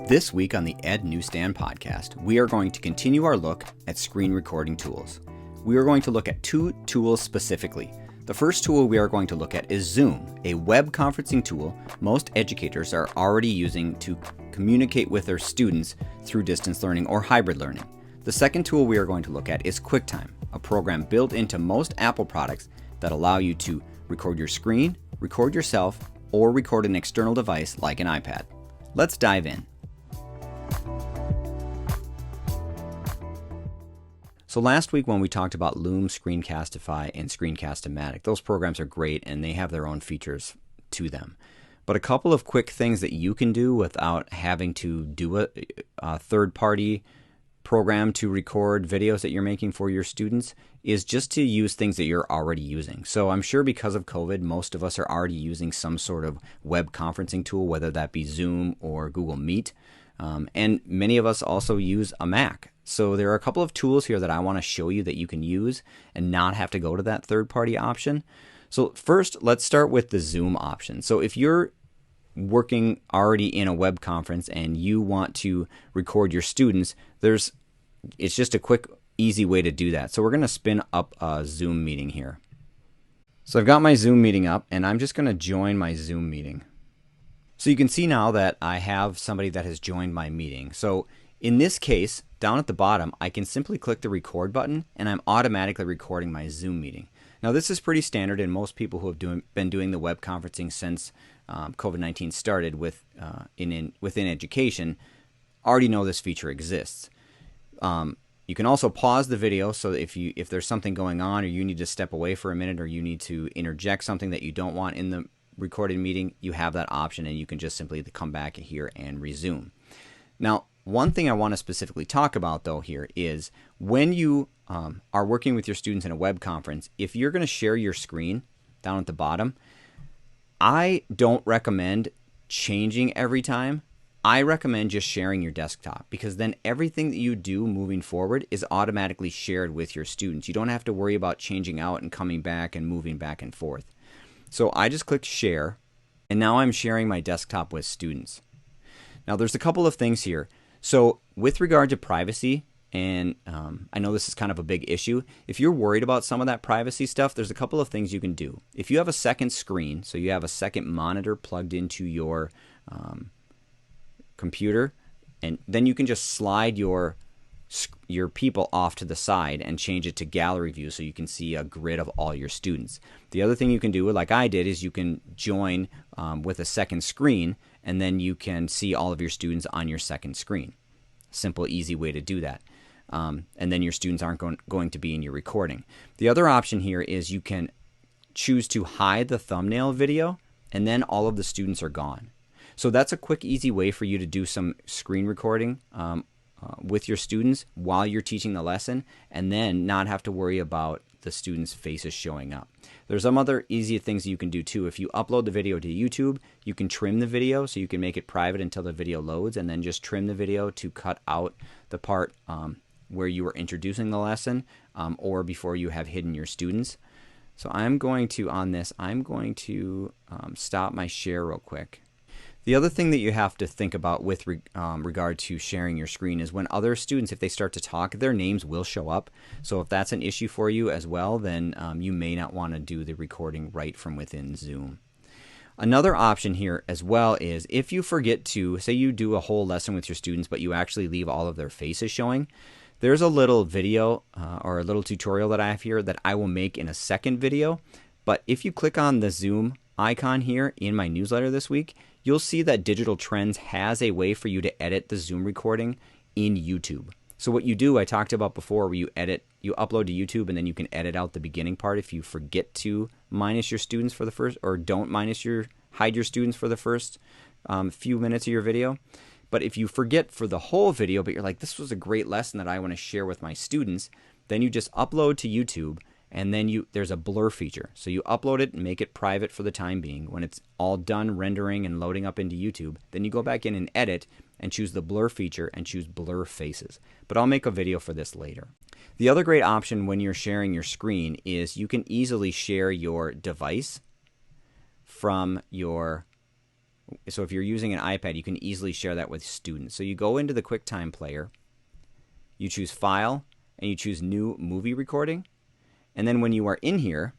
This week on the Ed Newsstand podcast, we are going to continue our look at screen recording tools. We are going to look at two tools specifically. The first tool we are going to look at is Zoom, a web conferencing tool most educators are already using to communicate with their students through distance learning or hybrid learning. The second tool we are going to look at is Quicktime, a program built into most Apple products that allow you to record your screen, record yourself, or record an external device like an iPad. Let's dive in. So last week when we talked about Loom, Screencastify, and Screencast-O-Matic, those programs are great and they have their own features to them. But a couple of quick things that you can do without having to do a third-party program to record videos that you're making for your students is just to use things that you're already using. So I'm sure because of COVID, most of us are already using some sort of web conferencing tool, whether that be Zoom or Google Meet. And many of us also use a Mac. So there are a couple of tools here that I want to show you that you can use and not have to go to that third-party option. So first, let's start with the Zoom option. So if you're working already in a web conference and you want to record your students, it's just a quick, easy way to do that. So we're going to spin up a Zoom meeting here. So I've got my Zoom meeting up and I'm just going to join my Zoom meeting. So you can see now that I have somebody that has joined my meeting. So in this case, down at the bottom, I can simply click the record button and I'm automatically recording my Zoom meeting. Now this is pretty standard and most people who have been doing the web conferencing since COVID-19 started within education already know this feature exists. You can also pause the video, so if there's something going on or you need to step away for a minute or you need to interject something that you don't want in the recorded meeting, you have that option and you can just simply come back here and resume. Now, one thing I want to specifically talk about though here is when you are working with your students in a web conference, if you're going to share your screen down at the bottom, I don't recommend changing every time. I recommend just sharing your desktop because then everything that you do moving forward is automatically shared with your students. You don't have to worry about changing out and coming back and moving back and forth. So I just clicked share and now I'm sharing my desktop with students. Now there's a couple of things here. So with regard to privacy, and I know this is kind of a big issue, if you're worried about some of that privacy stuff, there's a couple of things you can do. If you have a second screen, so you have a second monitor plugged into your computer, and then you can just slide your people off to the side and change it to gallery view so you can see a grid of all your students. The other thing you can do, like I did, is you can join with a second screen and then you can see all of your students on your second screen. Simple, easy way to do that. And then your students aren't going to be in your recording. The other option here is you can choose to hide the thumbnail video and then all of the students are gone. So that's a quick, easy way for you to do some screen recording with your students while you're teaching the lesson and then not have to worry about the students' faces showing up. There's some other easy things you can do too. If you upload the video to YouTube, you can trim the video so you can make it private until the video loads and then just trim the video to cut out the part where you were introducing the lesson or before you have hidden your students. So I'm going to stop my share real quick. The other thing that you have to think about with regard to sharing your screen is when other students, if they start to talk, their names will show up. So if that's an issue for you as well, then you may not want to do the recording right from within Zoom. Another option here as well is if you forget to, say you do a whole lesson with your students, but you actually leave all of their faces showing, there's a little video or a little tutorial that I have here that I will make in a second video. But if you click on the Zoom icon here in my newsletter this week, you'll see that Digital Trends has a way for you to edit the Zoom recording in YouTube. So what you do, I talked about before, where you upload to YouTube and then you can edit out the beginning part if you forget to minus your students for the first, or don't hide your students for the first few minutes of your video. But if you forget for the whole video, but you're like, this was a great lesson that I want to share with my students, then you just upload to YouTube. And then there's a blur feature. So you upload it and make it private for the time being. When it's all done rendering and loading up into YouTube, then you go back in and edit and choose the blur feature and choose blur faces. But I'll make a video for this later. The other great option when you're sharing your screen is you can easily share your device from your So if you're using an iPad, you can easily share that with students. So you go into the QuickTime player, you choose File, and you choose New Movie Recording. And then when you are in here,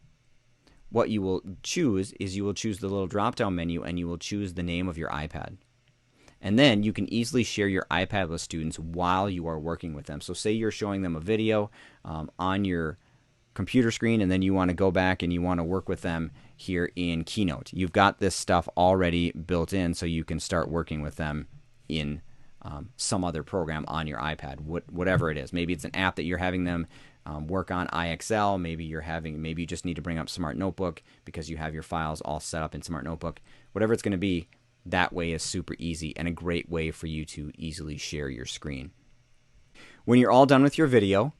what you will choose is you will choose the little drop-down menu, and you will choose the name of your iPad. And then you can easily share your iPad with students while you are working with them. So say you're showing them a video on your computer screen, and then you want to go back and you want to work with them here in Keynote. You've got this stuff already built in, so you can start working with them in some other program on your iPad, whatever it is. Maybe it's an app that you're having them work on IXL. Maybe you just need to bring up Smart Notebook because you have your files all set up in Smart Notebook. Whatever it's going to be, that way is super easy and a great way for you to easily share your screen. When you're all done with your video,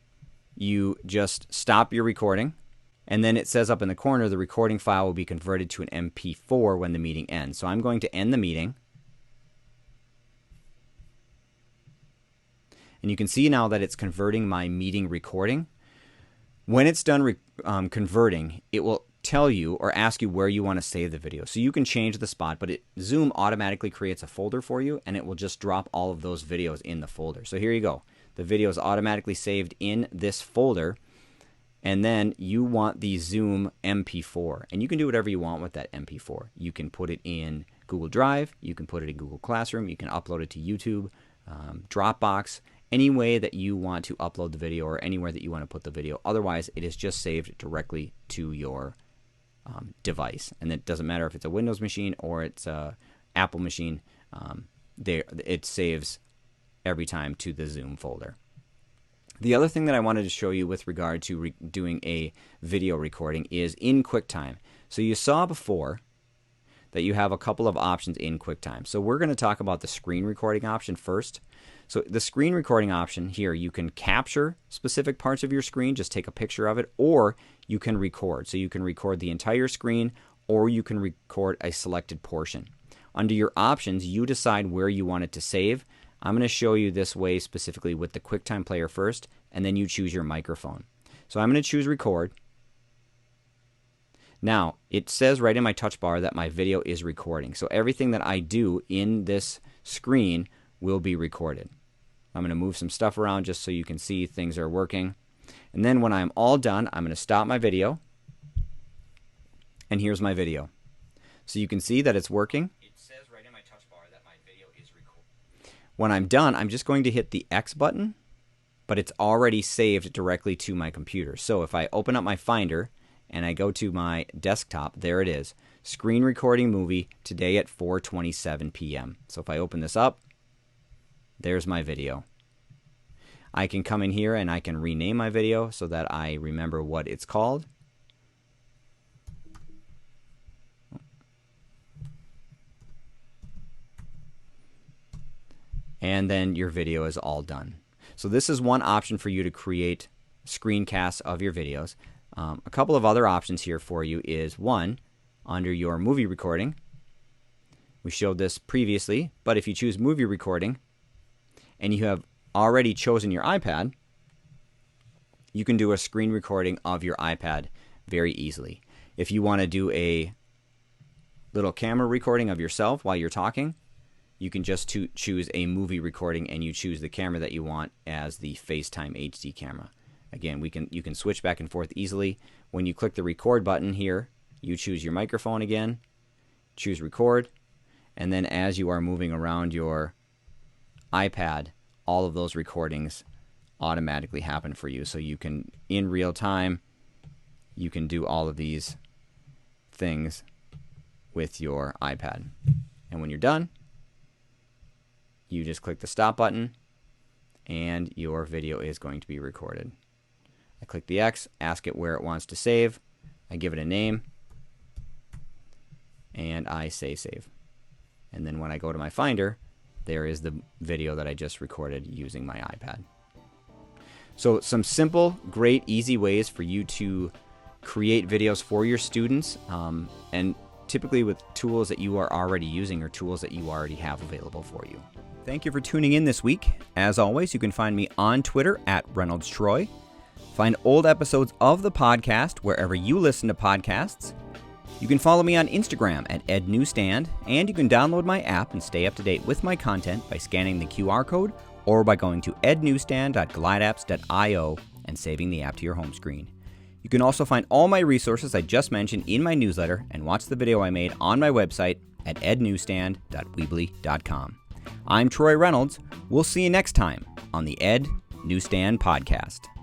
you just stop your recording, and then it says up in the corner the recording file will be converted to an MP4 when the meeting ends. So I'm going to end the meeting. And you can see now that it's converting my meeting recording. When it's done converting, it will tell you or ask you where you want to save the video. So you can change the spot, but Zoom automatically creates a folder for you, and it will just drop all of those videos in the folder. So here you go. The video is automatically saved in this folder, and then you want the Zoom MP4, and you can do whatever you want with that MP4. You can put it in Google Drive, you can put it in Google Classroom, you can upload it to YouTube, Dropbox, any way that you want to upload the video or anywhere that you want to put the video. Otherwise, it is just saved directly to your device, and it doesn't matter if it's a Windows machine or it's a Apple machine. It saves every time to the Zoom folder. The other thing that I wanted to show you with regard to doing a video recording is in QuickTime. So you saw before that you have a couple of options in QuickTime. So we're going to talk about the screen recording option first. So the screen recording option here, you can capture specific parts of your screen, just take a picture of it, or you can record. So you can record the entire screen, or you can record a selected portion. Under your options, you decide where you want it to save. I'm going to show you this way specifically with the QuickTime player first, and then you choose your microphone. So I'm going to choose record. Now, it says right in my touch bar that my video is recording. So everything that I do in this screen will be recorded. I'm going to move some stuff around just so you can see things are working. And then when I'm all done, I'm going to stop my video. And here's my video. So you can see that it's working. It says right in my touch bar that my video is recording. When I'm done, I'm just going to hit the X button, but it's already saved directly to my computer. So if I open up my Finder and I go to my desktop, there it is. Screen recording movie today at 4:27 p.m. So if I open this up, there's my video. I can come in here and I can rename my video so that I remember what it's called. And then your video is all done. So this is one option for you to create screencasts of your videos. A couple of other options here for you is one, under your movie recording. We showed this previously, but if you choose movie recording and you have already chosen your iPad, you can do a screen recording of your iPad very easily. If you want to do a little camera recording of yourself while you're talking, you can just choose a movie recording and you choose the camera that you want as the FaceTime HD camera. Again, you can switch back and forth easily. When you click the record button here, you choose your microphone again, choose record, and then as you are moving around your iPad, all of those recordings automatically happen for you. So you can, in real time, you can do all of these things with your iPad. And when you're done, you just click the stop button and your video is going to be recorded. I click the X, ask it where it wants to save, I give it a name, and I say save. And then when I go to my Finder, there is the video that I just recorded using my iPad. So some simple, great, easy ways for you to create videos for your students, and typically with tools that you are already using or tools that you already have available for you. Thank you for tuning in this week. As always, you can find me on Twitter at ReynoldsTroy. Find old episodes of the podcast wherever you listen to podcasts. You can follow me on Instagram at ednewsstand, and you can download my app and stay up to date with my content by scanning the QR code or by going to ednewsstand.glideapps.io and saving the app to your home screen. You can also find all my resources I just mentioned in my newsletter and watch the video I made on my website at ednewsstand.weebly.com. I'm Troy Reynolds. We'll see you next time on the Ed Newsstand Podcast.